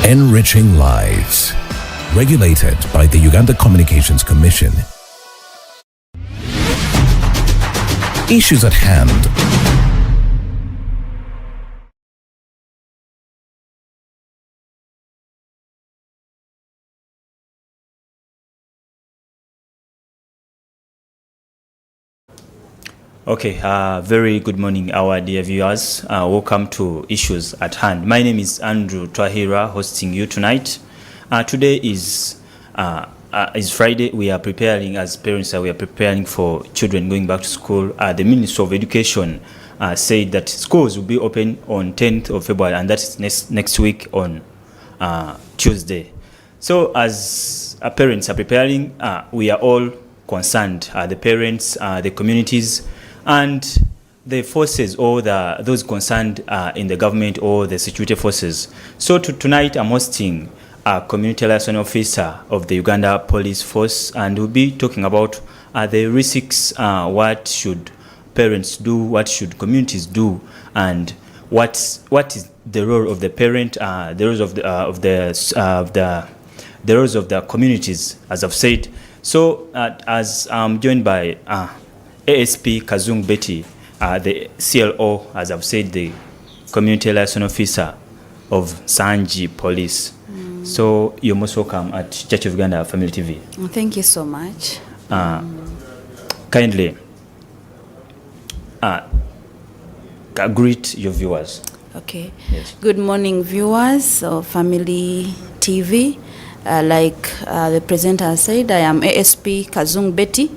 Enriching lives. Regulated by the Uganda Communications Commission. Issues at hand. Okay, very good morning, our dear viewers. Welcome to Issues at Hand. My name is Andrew Twahira, hosting you tonight. Today is Friday. We are preparing, as parents, we are preparing for children going back to school. The Minister of Education said that schools will be open on 10th of February, and that is next week on Tuesday. So, as parents are preparing, we are all concerned, the parents, the communities, and the forces or those concerned in the government or the security forces. So tonight I'm hosting a community liaison officer of the Uganda Police Force, and we'll be talking about the risks, what should parents do, what should communities do, and what is the role of the parent, the roles of the roles of the communities, as I've said. So as I'm joined by ASP Kazungu Betty, the CLO, as I've said, the Community Liaison Officer of Nsangi Police. So you're most welcome at Church of Uganda Family TV. Thank you so much. Kindly greet your viewers. Okay. Yes. Good morning, viewers of Family TV. Like the presenter said, I am ASP Kazungu Betty.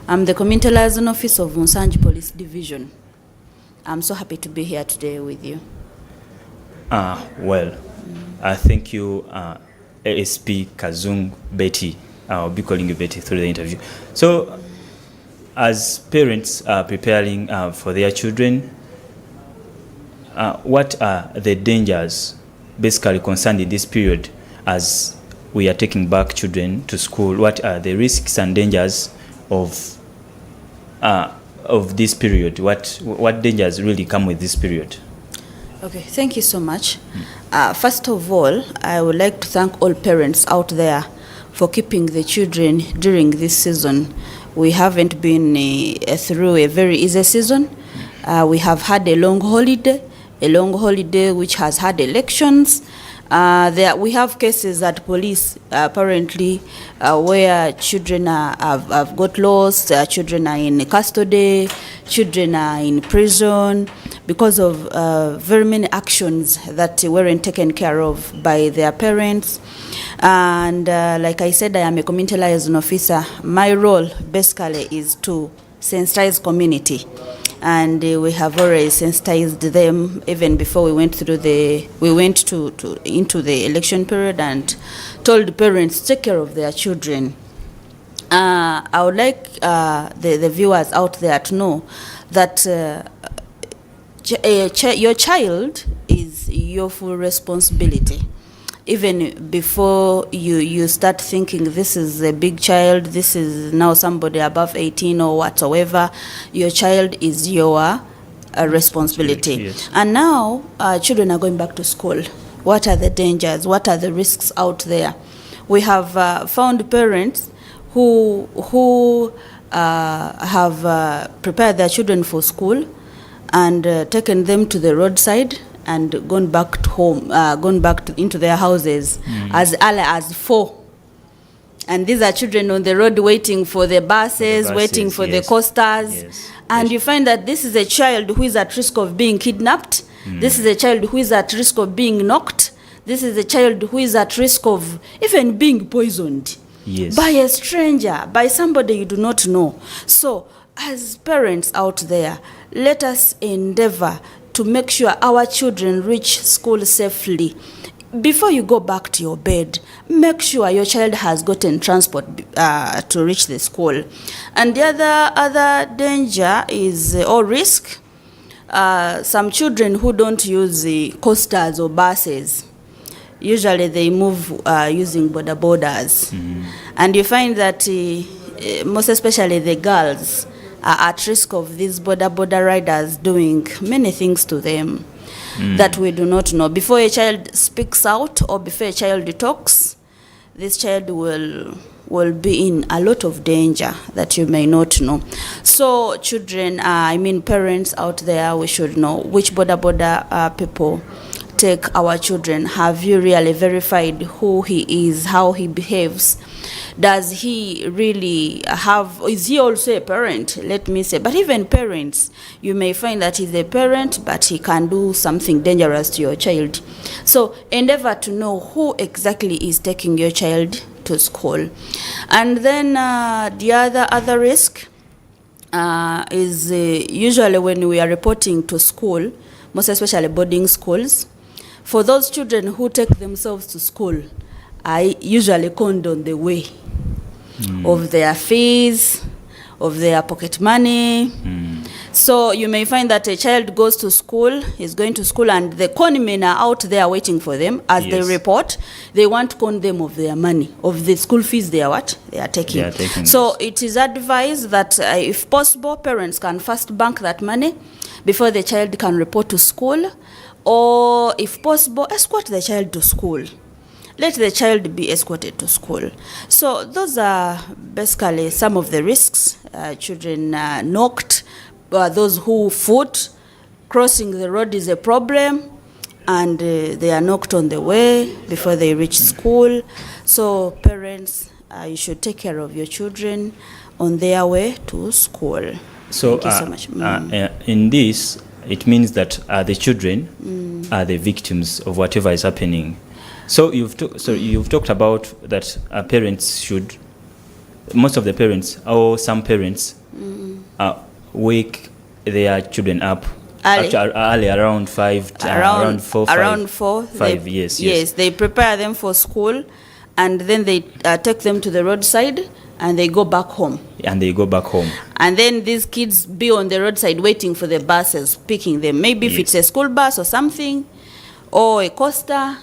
I'm the Community Liaison Officer of Nsangi Police Division. I'm so happy to be here today with you. Thank you, ASP Kazungu Betty. I'll be calling you Betty through the interview. So, as parents are preparing for their children, what are the dangers basically concerned in this period as we are taking back children to school? What are the risks and dangers of this period? What dangers really come with this period? Okay, thank you so much. First of all, I would like to thank all parents out there for keeping the children during this season. We haven't been through a very easy season. We have had a long holiday which has had elections. We have cases at police apparently where children have got lost, children are in custody, children are in prison because of very many actions that weren't taken care of by their parents. And like I said, I am a community liaison officer. My role basically is to sensitize community. And we have already sensitized them even before we went through into the election period and told parents to take care of their children. I would like the viewers out there to know that your child is your full responsibility. Even before you start thinking this is a big child, this is now somebody above 18 or whatsoever, your child is your responsibility. Yes. And now children are going back to school. What are the dangers? What are the risks out there? We have found parents who have prepared their children for school and taken them to the roadside and gone back to home, into their houses as early as 4. And these are children on the road waiting for the buses, waiting for the coasters. Yes. And you find that this is a child who is at risk of being kidnapped. This is a child who is at risk of being knocked. This is a child who is at risk of even being poisoned. Yes. By a stranger, by somebody you do not know. So, as parents out there, let us endeavor to make sure our children reach school safely. Before you go back to your bed, make sure your child has gotten transport to reach the school. And the other danger is or risk. Some children who don't use the coasters or buses, usually they move using border borders. And you find that most especially the girls are at risk of these border riders doing many things to them. that we do not know. Before a child speaks out or before a child talks, this child will be in a lot of danger that you may not know. So children, parents out there, we should know which border people take our children. Have you really verified who he is, how he behaves? Does he really is he also a parent? Let me say, but even parents, you may find that he's a parent, but he can do something dangerous to your child. So endeavor to know who exactly is taking your child to school. And then the other risk is usually when we are reporting to school, most especially boarding schools. For those children who take themselves to school, I usually condone the way of their fees, of their pocket money. So you may find that a child goes to school, is going to school, and the con men are out there waiting for them. As they report, they want to con them of their money, of the school fees they are taking. So it is advised that if possible, parents can first bank that money before the child can report to school, or if possible, escort the child to school. Let the child be escorted to school. So those are basically some of the risks. Children knocked, those who foot, crossing the road is a problem, and they are knocked on the way before they reach school. So parents, you should take care of your children on their way to school. So, thank you so much. In this, it means that the children are the victims of whatever is happening. So you've talked about that parents should, most of the parents or some parents wake their children up early, around 5 years. Yes, they prepare them for school, and then they take them to the roadside, and they go back home. And then these kids be on the roadside waiting for the buses picking them. Maybe if it's a school bus or something, or a coaster.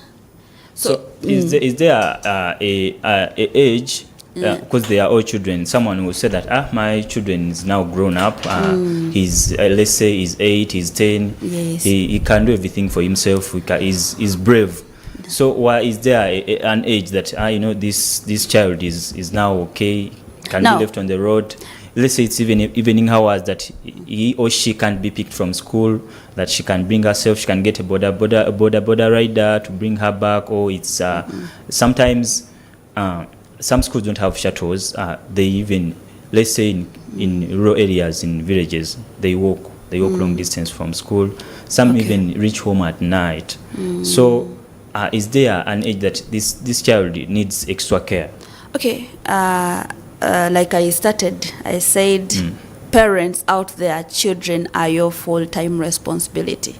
So is there a age, because they are all children, someone will say that my children is now grown up, he's let's say he's 8, he's 10, he can do everything for himself, he's brave. So why is there an age that this child is now okay, can be left on the road? Let's say it's evening hours that he or she can't be picked from school, that she can bring herself, she can get a border rider to bring her back, or it's sometimes some schools don't have shuttles. They even, let's say in rural areas, in villages, they walk long distance from school. Some even reach home at night. So is there an age that this child needs extra care? Okay. Like I started, I said, parents out there, children are your full-time responsibility.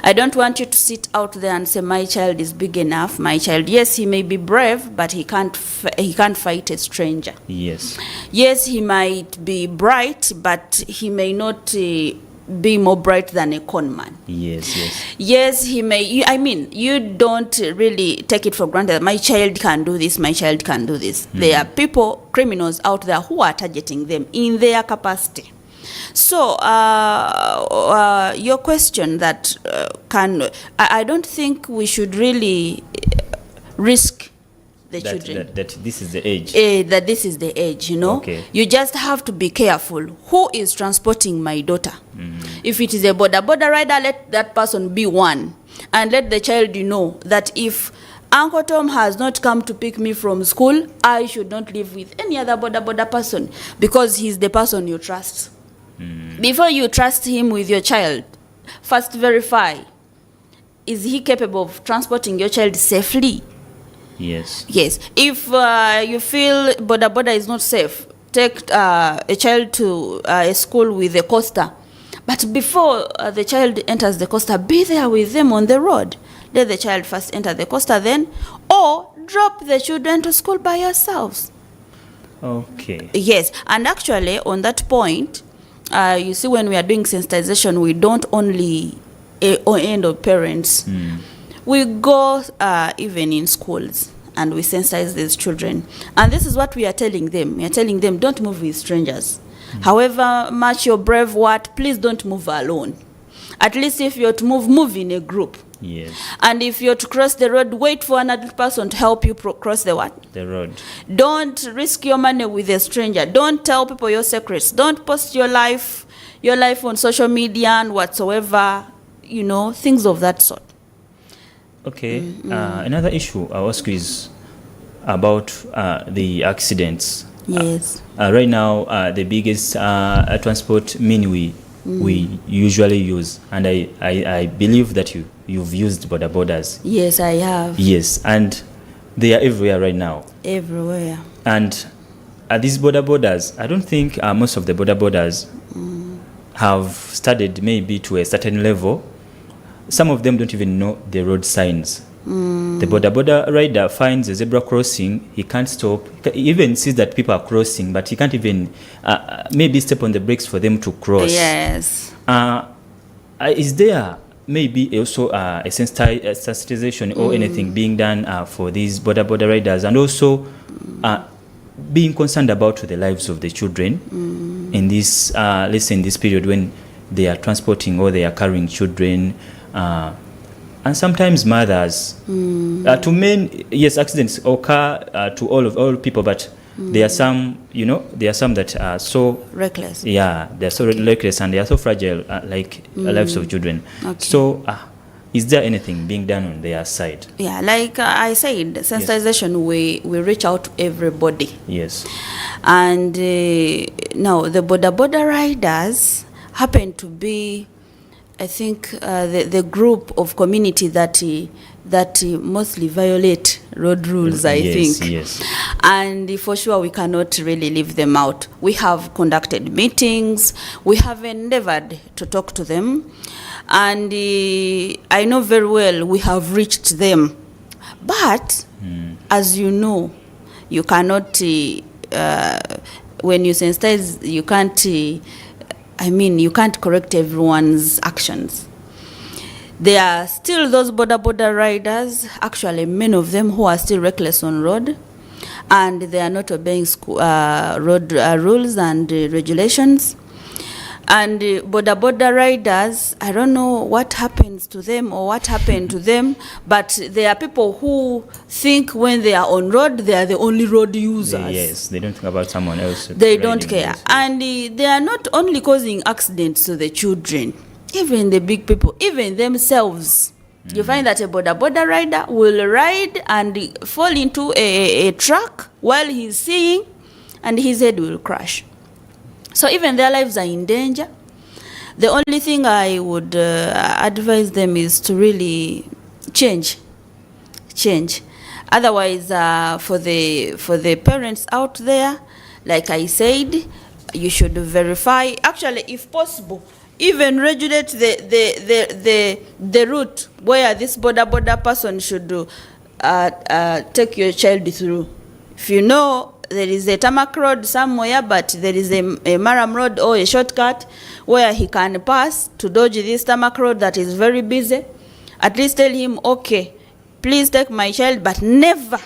I don't want you to sit out there and say, my child is big enough. My child, yes, he may be brave, but he can't fight a stranger. Yes, he might be bright, but he may not be more bright than a con man. Yes, he may. You don't really take it for granted. My child can do this. My child can do this. There are criminals out there who are targeting them in their capacity. So, your question that I don't think we should really risk the children. That this is the age. That this is the age, Okay. You just have to be careful. Who is transporting my daughter? If it is a border rider, let that person be one. And let the child know that if Uncle Tom has not come to pick me from school, I should not live with any other border person, because he's the person you trust. Before you trust him with your child, first verify, is he capable of transporting your child safely? Yes. If you feel border is not safe, take a child to a school with a coaster. But before the child enters the coaster, be there with them on the road. Let the child first enter the coaster then, or drop the children to school by yourselves. Okay. Yes, and actually on that point, you see, when we are doing sensitization, we don't only end of parents. We go even in schools and we sensitize these children. And this is what we are telling them. We are telling them, don't move with strangers. However much you're brave, please don't move alone. At least if you're to move in a group. Yes. And if you're to cross the road, wait for another person to help you cross the what? The road. Don't risk your money with a stranger. Don't tell people your secrets. Don't post your life on social media and whatsoever, things of that sort. Okay. Another issue I'll ask you is about the accidents. Yes. Right now, the biggest transport mean we usually use, and I believe that you've used border borders. Yes, I have. Yes, and they are everywhere right now. Everywhere. And these border borders, I don't think most of the border borders have studied maybe to a certain level. Some of them don't even know the road signs. The border rider finds a zebra crossing, he can't stop. He even sees that people are crossing, but he can't even maybe step on the brakes for them to cross. Yes. Is there maybe also a sensitization or anything being done for these border riders, and also being concerned about the lives of the children in this, let's say in this period when they are transporting or they are carrying children? And sometimes mothers, to men, yes, accidents occur to all people, but there are some, that are so reckless. Yeah, they're so reckless and they are so fragile, like lives of children. Okay. So, is there anything being done on their side? Yeah, like I said, sensitization, we reach out to everybody. Yes. And now the border riders happen to be, I think, the group of community that mostly violate road rules, I think. Yes. And for sure, we cannot really leave them out. We have conducted meetings. We have endeavored to talk to them. And I know very well we have reached them. But, as you know, you cannot, when you sensitize, you can't... you can't correct everyone's actions. There are still those border riders, actually many of them who are still reckless on road, and they are not obeying road rules and regulations. And border riders, I don't know what happens to them or what happened to them, but there are people who think when they are on road, they are the only road users. Yes, they don't think about someone else. They don't care. And they are not only causing accidents to the children, even the big people, even themselves. You find that a border rider will ride and fall into a truck while he's seeing, and his head will crash. So even their lives are in danger. The only thing I would advise them is to really change. Otherwise, for the parents out there, like I said, you should verify. Actually, if possible, even regulate the route where this border person should take your child through. If you know there is a tarmac road somewhere, but there is a maram road or a shortcut where he can pass to dodge this tarmac road that is very busy, at least tell him, okay, please take my child, but never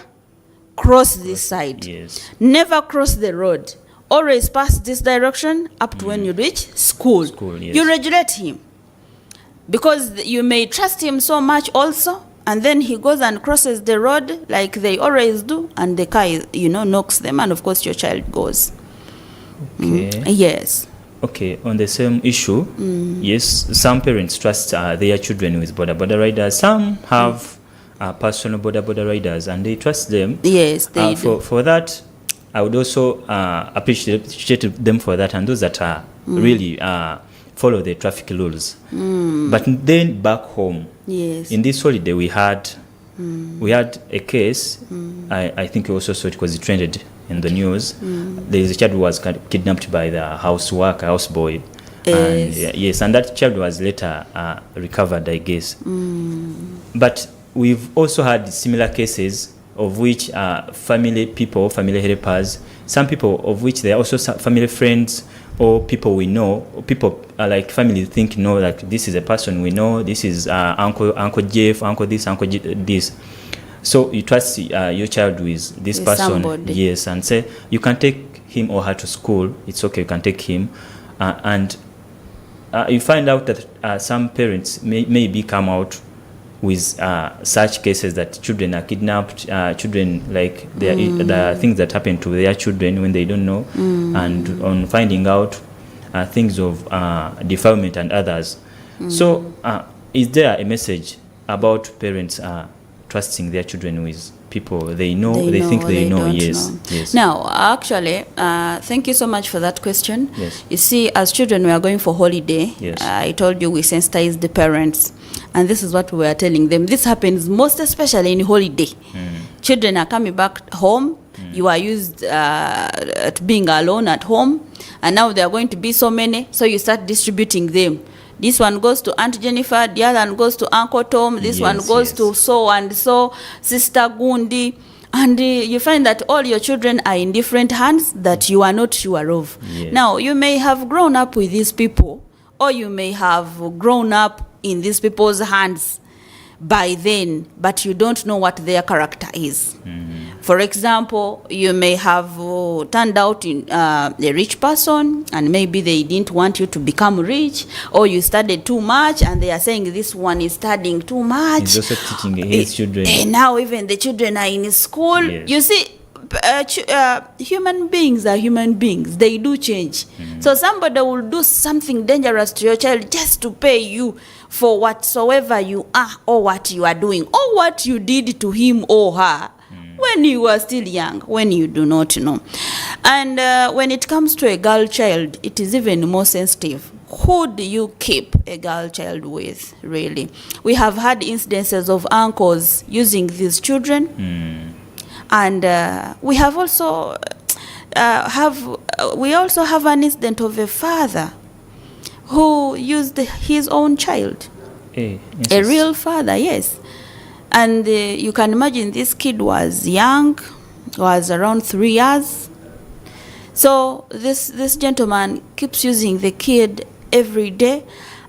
cross this side. Yes. Never cross the road. Always pass this direction up to when you reach school. Yes. You regulate him. Because you may trust him so much also, and then he goes and crosses the road like they always do, and the car, knocks them, and of course your child goes. Okay. Yes. Okay, on the same issue, yes, some parents trust their children with border riders. Some have personal border riders, and they trust them. Yes, they do. For that, I would also appreciate them for that, and those that are really follow the traffic rules. But then back home, yes, in this holiday we had a case. I think you also saw it because it trended in the news. There is a child who was kidnapped by the houseboy. Yes. And that child was later recovered, I guess. But we've also had similar cases of which family helpers, some people of which they are also family friends or people we know, people like family think like this is a person we know, this is Uncle Jeff, Uncle this, Uncle this. So you trust your child with this person, somebody. Yes, and say you can take him or her to school. It's okay, you can take him, and you find out that some parents maybe come out with such cases that children are kidnapped, children like the things that happen to their children when they don't know, and on finding out things of defilement and others. So is there a message about parents trusting their children with people they think they know? Yes. Now, actually, thank you so much for that question. Yes. You see, as children, we are going for holiday. Yes. I told you we sensitize the parents, and this is what we are telling them. This happens most especially in holiday. Children are coming back home. You are used to being alone at home, and now there are going to be so many, so you start distributing them. This one goes to Aunt Jennifer, the other one goes to Uncle Tom, this one goes to so and so, Sister Gundi. And you find that all your children are in different hands that you are not sure of. Yes. Now, you may have grown up with these people, or you may have grown up in these people's hands by then, but you don't know what their character is. For example, you may have turned out in a rich person, and maybe they didn't want you to become rich, or you studied too much and they are saying this one is studying too much. He's also teaching his children. And now even the children are in school. Yes. You see, human beings are human beings. They do change. So somebody will do something dangerous to your child just to pay you for whatsoever you are, or what you are doing, or what you did to him or her when you were still young, when you do not know. And when it comes to a girl child, it is even more sensitive. Who do you keep a girl child with, really? We have had incidences of uncles using these children. And we have also have an incident of a father who used his own child. A real father, yes. And you can imagine this kid was young, was around 3 years. So this gentleman keeps using the kid every day.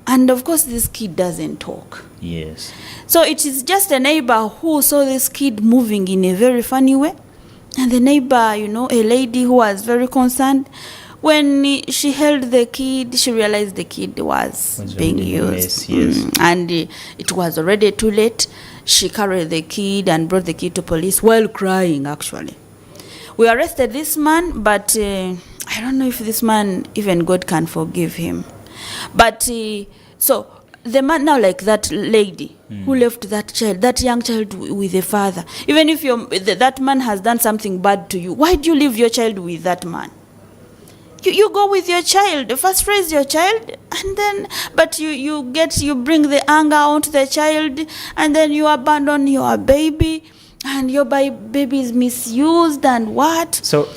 And of course, this kid doesn't talk. Yes. So it is just a neighbor who saw this kid moving in a very funny way. And the neighbor, a lady who was very concerned, when she held the kid, she realized the kid was being used. And it was already too late. She carried the kid and brought the kid to police while crying, actually. We arrested this man, but I don't know if this man, even God can forgive him. But so the man now, like that lady who left that child, that young child with a father, even if that man has done something bad to you, why do you leave your child with that man? You go with your child, first raise your child, and then, but you bring the anger onto the child, and then you abandon your baby, and your baby is misused, and what? So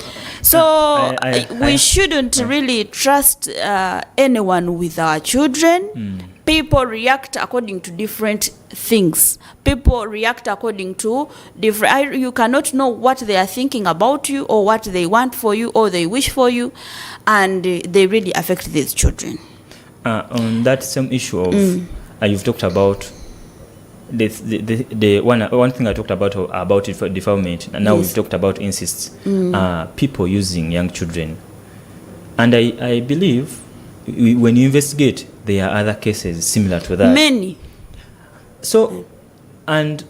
we shouldn't really trust anyone with our children. People react according to different things. People react according to different. You cannot know what they are thinking about you, or what they want for you, or they wish for you, and they really affect these children. On that same issue of you've talked about the one thing I talked about it for defilement, and now we've talked about incest. People using young children, and I believe when you investigate, there are other cases similar to that. Many. So, and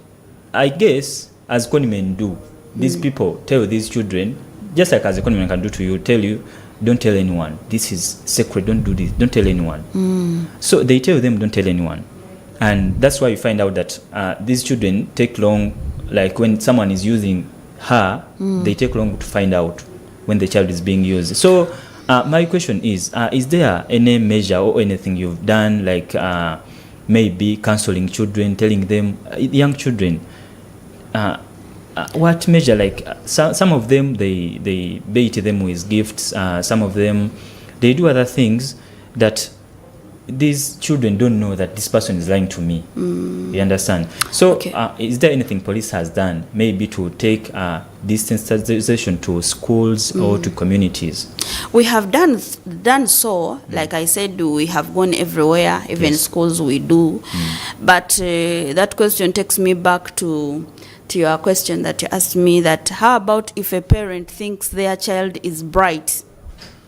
I guess as conmen do, these people tell these children, just like as a conmen can do to you, tell you, don't tell anyone. This is sacred. Don't do this. Don't tell anyone. So they tell them, don't tell anyone. And that's why you find out that these children take long, like when someone is using her, they take long to find out when the child is being used. So my question is there any measure or anything you've done, like maybe counseling children, telling them, young children, what measure, like some of them, they bait them with gifts, some of them, they do other things that these children don't know that this person is lying to me. You understand? So okay. Is there anything police has done maybe to take desensitization to schools or to communities? We have done so. Like I said, we have gone everywhere, even schools we do. But that question takes me back to your question that you asked me, that how about if a parent thinks their child is bright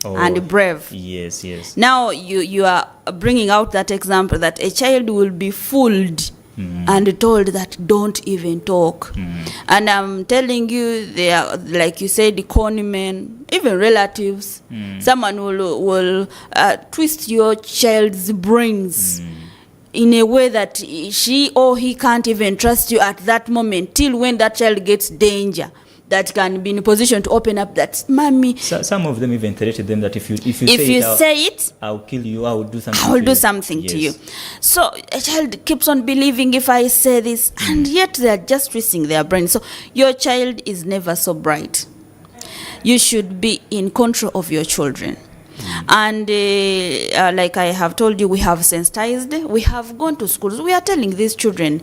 and brave. Yes, yes. Now you are bringing out that example that a child will be fooled and told that don't even talk. And I'm telling you, they are, like you said, the conmen, even relatives. Someone will twist your child's brains in a way that she or he can't even trust you at that moment, till when that child gets danger, that can be in a position to open up that, mommy. So, some of them even threatened them that if you say it, I'll kill you, I will do something. I will do something to you. So a child keeps on believing, if I say this, and yet they are just twisting their brain. So your child is never so bright. You should be in control of your children. And like I have told you, we have sensitized, we have gone to schools, we are telling these children,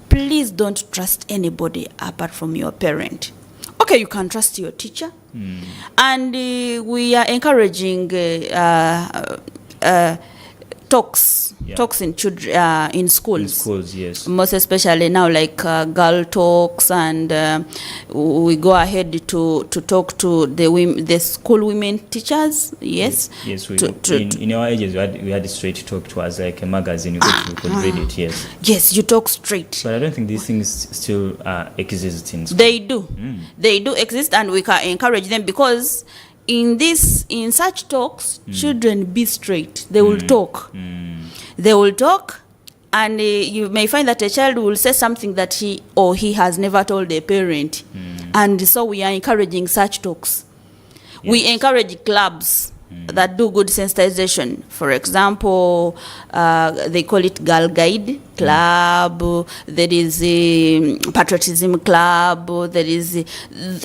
please don't trust anybody apart from your parent. Okay, you can trust your teacher. And we are encouraging talks in schools. In schools, yes. Most especially now, like girl talks, and we go ahead to talk to the school women teachers. Yes. Yes. In our ages, we had straight talk to us like a magazine. You could read it. Yes. Yes, you talk straight. But I don't think these things still exist in school. They do. They do exist, and we can encourage them, because in such talks, children be straight. They will talk. They will talk, and you may find that a child will say something that he or he has never told a parent. And so we are encouraging such talks. Yes. We encourage clubs that do good sensitization. For example, they call it Girl Guide Club. There is a patriotism club. There is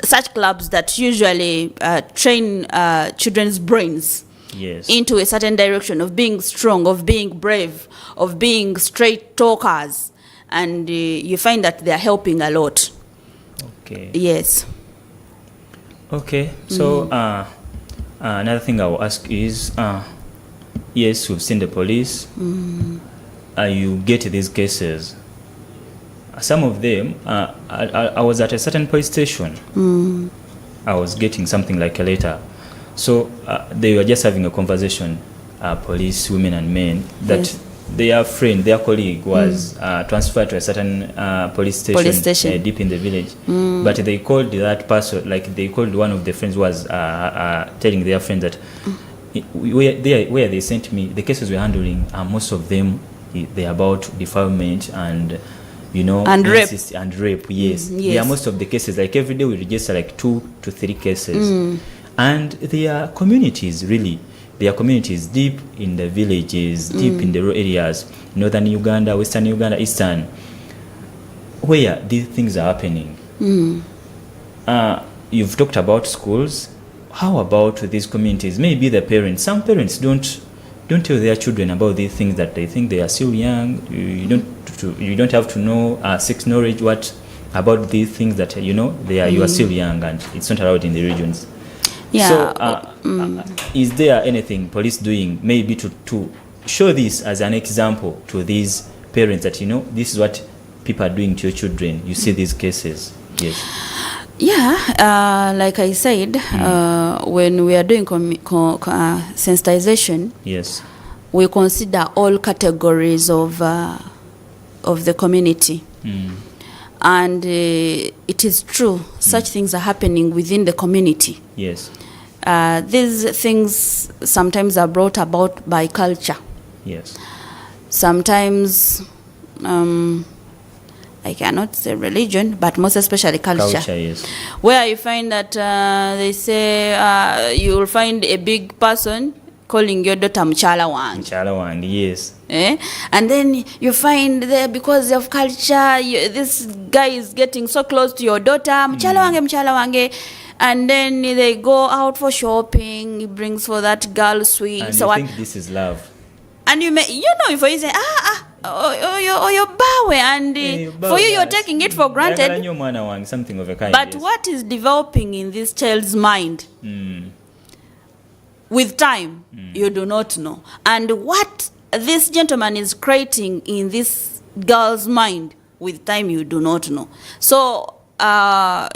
such clubs that usually train children's brains. Yes. Into a certain direction of being strong, of being brave, of being straight talkers. And you find that they are helping a lot. Okay. Yes. Okay. So another thing I will ask is, yes, we've seen the police. You get these cases. Some of them, I was at a certain police station. I was getting something like a letter. So they were just having a conversation, police, women and men, that their friend, their colleague was transferred to a certain police station. Deep in the village. But they called that person, like they called one of the friends was telling their friend that where they sent me, the cases we're handling, most of them, they're about defilement and, you know, and rape. Yes. They are most of the cases. Like every day we register like 2 to 3 cases. And they are communities, really. They are communities deep in the villages, deep in the rural areas, northern Uganda, western Uganda, eastern, where these things are happening. You've talked about schools. How about these communities? Maybe the parents. Some parents don't tell their children about these things, that they think they are still young. You don't have to know sex knowledge. What about these things that you are still young and it's not allowed in the regions. Yeah. So, is there anything police doing maybe to show this as an example to these parents that, this is what people are doing to your children? You see these cases. Yes. Yeah, like I said, when we are doing sensitization, yes, we consider all categories of the community. And it is true, such things are happening within the community. Yes. These things sometimes are brought about by culture. Yes. Sometimes, I cannot say religion, but most especially culture. Culture, yes. Where you find that they say you will find a big person calling your daughter Mchala Wange. Mchala Wange, yes. And then you find there, because of culture, this guy is getting so close to your daughter, Mchala Wange. And then they go out for shopping, he brings for that girl sweet. And so you think this is love. And you may, if you say, your bawe, and for you, you're taking it for granted. Something of a kind. But what is developing in this child's mind? With time, you do not know. And what this gentleman is creating in this girl's mind, with time, you do not know. So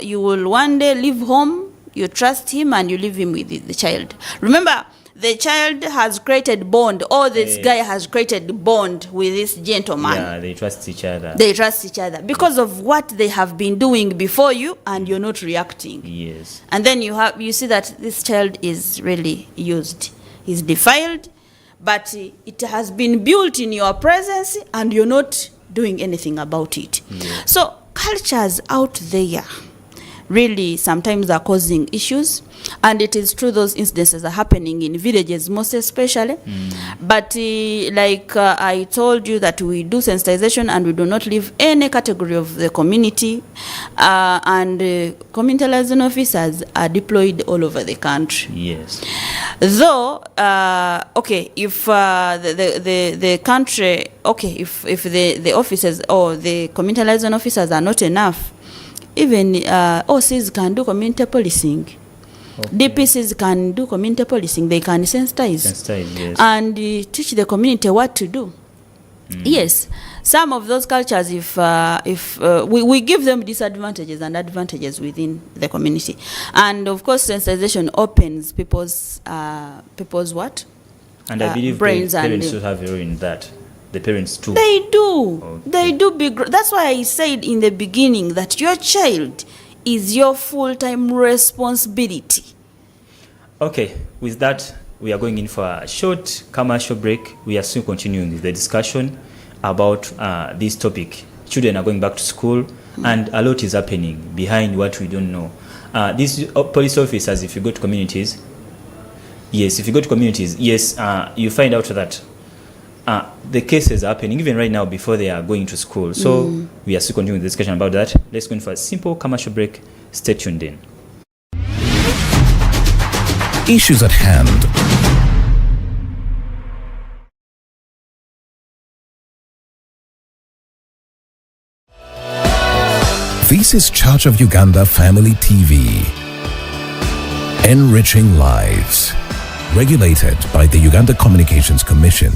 you will one day leave home you trust him and you leave him with the child. Remember, the child has created bond, or this guy has created bond with this gentleman. Yeah, they trust each other. They trust each other because of what they have been doing before you, and you're not reacting. Yes. And then you see that this child is really used. He's defiled, but it has been built in your presence, and you're not doing anything about it. Yes. So cultures out there really sometimes are causing issues, and it is true those incidences are happening in villages most especially. But I told you that we do sensitization and we do not leave any category of the community, and community liaison officers are deployed all over the country. Yes. Though if the country, if the officers or the community liaison officers are not enough, even OCs can do community policing. DPCs can do community policing. They can sensitize Yes. and teach the community what to do. Yes, some of those cultures, if we give them disadvantages and advantages within the community, and of course sensitization opens people's what? And I believe brains the parents and should have a role in that. The parents too. They do. Okay. They do that's why I said in the beginning that your child is your full-time responsibility. Okay, with that, we are going in for a short commercial break. We are still continuing with the discussion about this topic. Children are going back to school, and a lot is happening behind what we don't know. These police officers, if you go to communities, you find out that the cases are happening even right now before they are going to school. So we are still continuing the discussion about that. Let's go in for a simple commercial break. Stay tuned in. Issues at hand. This is Church of Uganda Family TV. Enriching lives. Regulated by the Uganda Communications Commission.